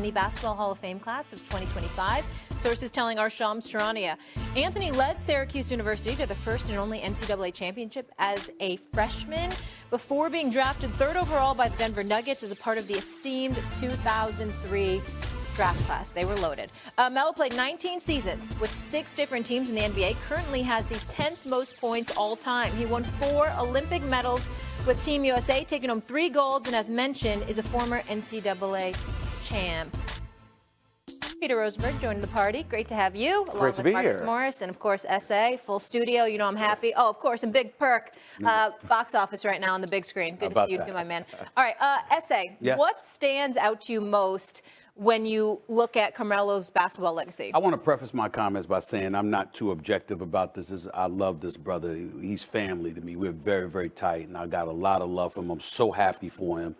in the Basketball Hall of Fame class of 2025. Sources telling our Shams Charania. Anthony led Syracuse University to the first and only NCAA championship as a freshman before being drafted third overall by the Denver Nuggets as a part of the esteemed 2003 draft class. They were loaded. Melo played 19 seasons with 6 different teams in the NBA, currently has the 10th most points all time. He won 4 Olympic medals with Team USA, taking home 3 golds, and as mentioned, is a former NCAA champ. Peter Rosenberg joining the party. Great to have you. Great to be Marcus here. Morris and, of course, SA, full studio. You know I'm happy. Oh, of course, and Big Perk, box office right now on the big screen. Good to see you too, my man. All right, SA, yes. What stands out to you most when you look at Carmelo's basketball legacy? I want to preface my comments by saying I'm not too objective about this. I love this brother. He's family to me. We're very, very tight, and I got a lot of love from him. I'm so happy for him.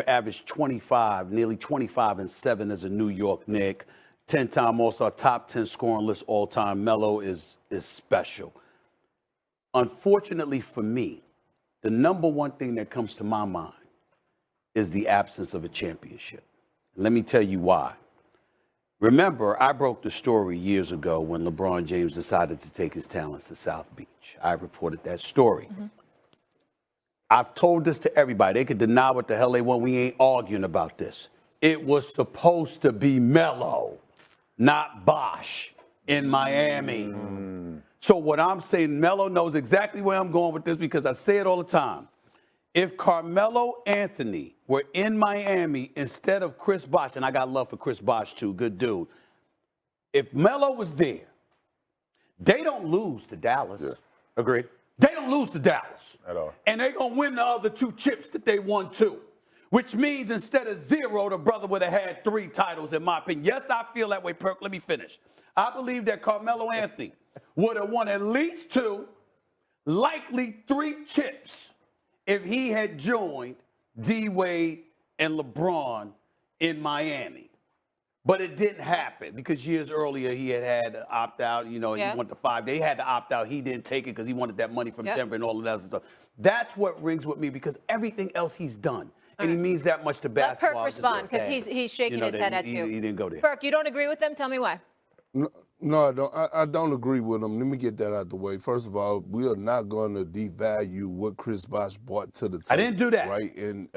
Averaged 25, nearly 25 and 7 as a New York Knick. 10-time All-Star, top 10 scoring list all-time. Melo is special. Unfortunately for me, the number one thing that comes to my mind is the absence of a championship. Let me tell you why. Remember, I broke the story years ago when LeBron James decided to take his talents to South Beach. I reported that story. Mm-hmm. I've told this to everybody. They could deny what the hell they want. We ain't arguing about this. It was supposed to be Melo, not Bosh in Miami. So what I'm saying, Melo knows exactly where I'm going with this because I say it all the time. If Carmelo Anthony were in Miami instead of Chris Bosh, and I got love for Chris Bosh too, good dude. If Melo was there, they don't lose to Dallas. Yeah. Agreed. They don't lose to Dallas. At all. And they're going to win the other 2 chips that they won too. Which means instead of 0, the brother would have had 3 titles, in my opinion. Yes, I feel that way, Perk. Let me finish. I believe that Carmelo Anthony would have won at least 2, likely 3 chips if he had joined D-Wade and LeBron in Miami. But it didn't happen because years earlier he had to opt out. You know, he wanted the 5. They had to opt out. He didn't take it because he wanted that money from Denver and all of that other stuff. That's what rings with me because everything else he's done. And he means that much to basketball. Let Perk respond because he's shaking his head at you. He didn't go there. Perk, you don't agree with them? Tell me why. No, I don't. I don't agree with him. Let me get that out the way. First of all, we are not going to devalue what Chris Bosh brought to the table. I didn't do that. Right? And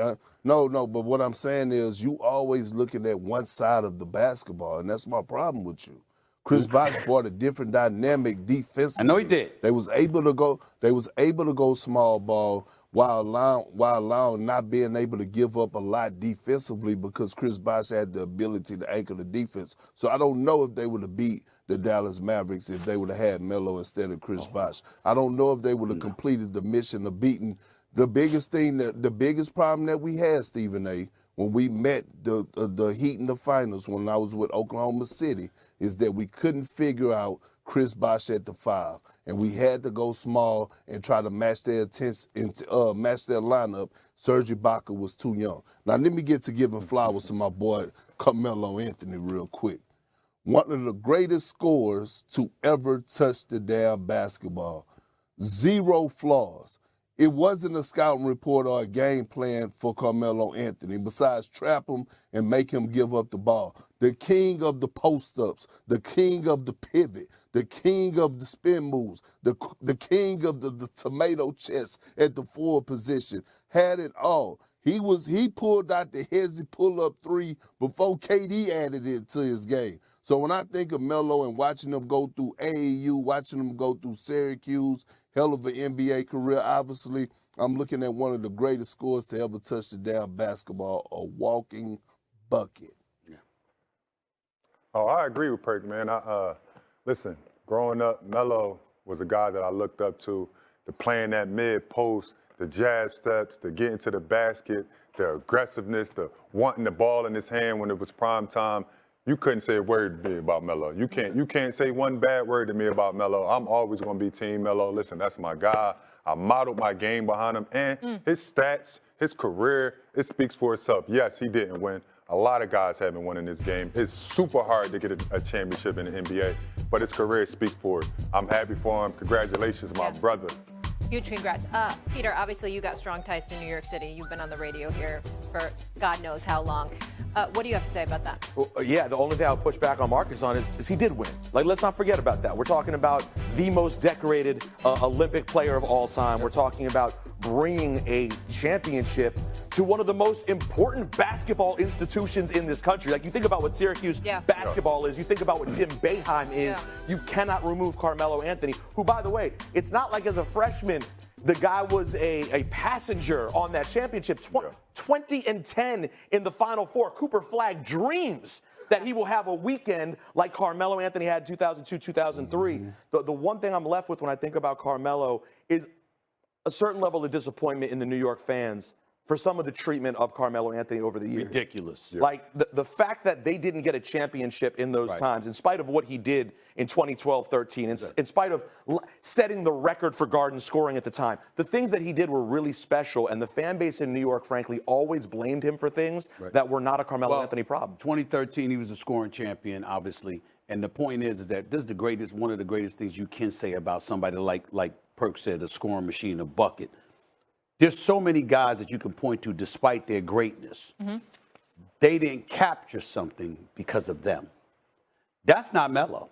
no. But what I'm saying is, you always looking at one side of the basketball, and that's my problem with you. Chris Bosh brought a different dynamic defensively. I know he did. They was able to go small ball while allowing not being able to give up a lot defensively because Chris Bosh had the ability to anchor the defense. So I don't know if they would have beat the Dallas Mavericks if they would have had Melo instead of Chris Bosh. I don't know if they would have completed the mission of beating the biggest problem that we had, Stephen A., when we met the Heat in the finals when I was with Oklahoma City, is that we couldn't figure out Chris Bosh at the 5. And we had to go small and try to match their match their lineup. Serge Ibaka was too young. Now, let me get to giving flowers to my boy Carmelo Anthony real quick. One of the greatest scorers to ever touch the damn basketball. 0 flaws. It wasn't a scouting report or a game plan for Carmelo Anthony besides trap him and make him give up the ball. The king of the post-ups, the king of the pivot, the king of the spin moves, the king of the tomato chest at the forward position, had it all. He pulled out the hezzy pull-up 3 before KD added it to his game. So when I think of Melo and watching him go through AAU, watching him go through Syracuse, hell of an NBA career, obviously, I'm looking at one of the greatest scorers to ever touch the damn basketball, a walking bucket. Yeah. Oh, I agree with Perk, man. Listen, growing up, Melo was a guy that I looked up to playing that mid-post, the jab steps, the getting to the basket, the aggressiveness, the wanting the ball in his hand when it was prime time. You couldn't say a word to me about Melo. You can't say one bad word to me about Melo. I'm always going to be Team Melo. Listen, that's my guy. I modeled my game behind him. And his stats, his career, it speaks for itself. Yes, he didn't win. A lot of guys haven't won in this game. It's super hard to get a championship in the NBA, but his career speaks for it. I'm happy for him. Congratulations, my brother. Huge congrats. Peter, obviously you got strong ties to New York City. You've been on the radio here for God knows how long. What do you have to say about that? Well, yeah, the only thing I'll push back on Marcus on is he did win. Like, let's not forget about that. We're talking about the most decorated Olympic player of all time. We're talking about bringing a championship to one of the most important basketball institutions in this country. Like, you think about what Syracuse basketball is. You think about what Jim Boeheim is. You cannot remove Carmelo Anthony, who, by the way, it's not like as a freshman, the guy was a passenger on that championship. 20-10 in the Final Four. Cooper Flagg dreams that he will have a weekend like Carmelo Anthony had 2002, 2003. The one thing I'm left with when I think about Carmelo is a certain level of disappointment in the New York fans for some of the treatment of Carmelo Anthony over the years. Ridiculous. Like, the fact that they didn't get a championship in those times, in spite of what he did in 2012-13, in spite of setting the record for Garden scoring at the time, the things that he did were really special, and the fan base in New York, frankly, always blamed him for things that were not a Carmelo Anthony problem. 2013, he was a scoring champion, obviously, and the point is that this is one of the greatest things you can say about somebody like Perk said, a scoring machine, a bucket. There's so many guys that you can point to despite their greatness. They didn't capture something because of them. That's not Melo.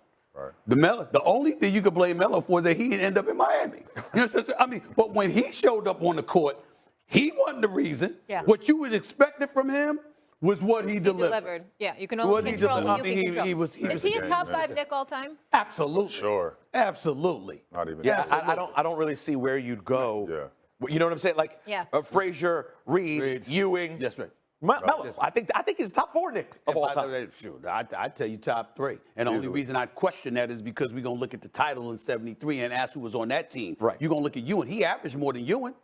The only thing you could blame Melo for is that he didn't end up in Miami. You know, I mean, but when he showed up on the court, he wasn't the reason. What you would expect from him was what he delivered. Yeah, you can only control what you can control. Is he a top 5 Knick all time? Absolutely. Sure. Absolutely. Not even. Yeah, I don't really see where you'd go. You know what I'm saying? Like, Frazier, Reed, Ewing. That's right. Melo. I think he's top 4 Knick of all time. I'd tell you top 3. And the only reason I'd question that is because we're going to look at the title in 73 and ask who was on that team. You're going to look at Ewing. He averaged more than Ewing.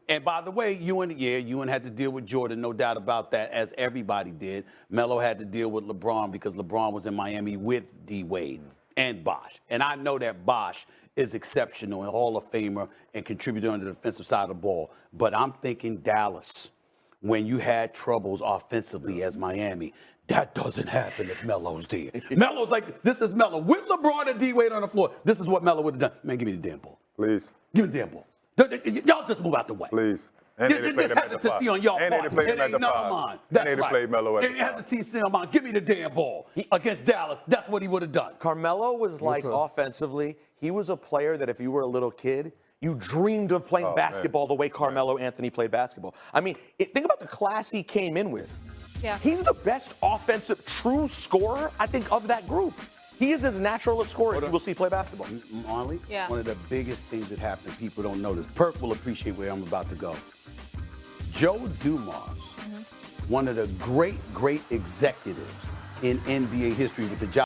And by the way, Ewing had to deal with Jordan, no doubt about that, as everybody did. Melo had to deal with LeBron because LeBron was in Miami with D. Wade and Bosh. And I know that Bosh is exceptional and Hall of Famer and contributor on the defensive side of the ball. But I'm thinking Dallas, when you had troubles offensively as Miami, that doesn't happen if Melo's there. Melo's like, this is Melo. With LeBron and D. Wade on the floor, this is what Melo would have done. Man, give me the damn ball. Please. Give me the damn ball. Y'all just move out the way. Please. And this hesitancy on y'all part. It ain't none of mine. That's right. Played Melo at the hesitancy on mine. Give me the damn ball. Against Dallas, that's what he would have done. Carmelo was like, offensively, he was a player that if you were a little kid, you dreamed of playing basketball the way Carmelo Anthony played basketball. I mean, think about the class he came in with. He's the best offensive true scorer, I think, of that group. He is as natural a scorer as you will see play basketball. Marley, one of the biggest things that happen, people don't notice. Perk will appreciate where I'm about to go. Joe Dumars, one of the great executives in NBA history with the job.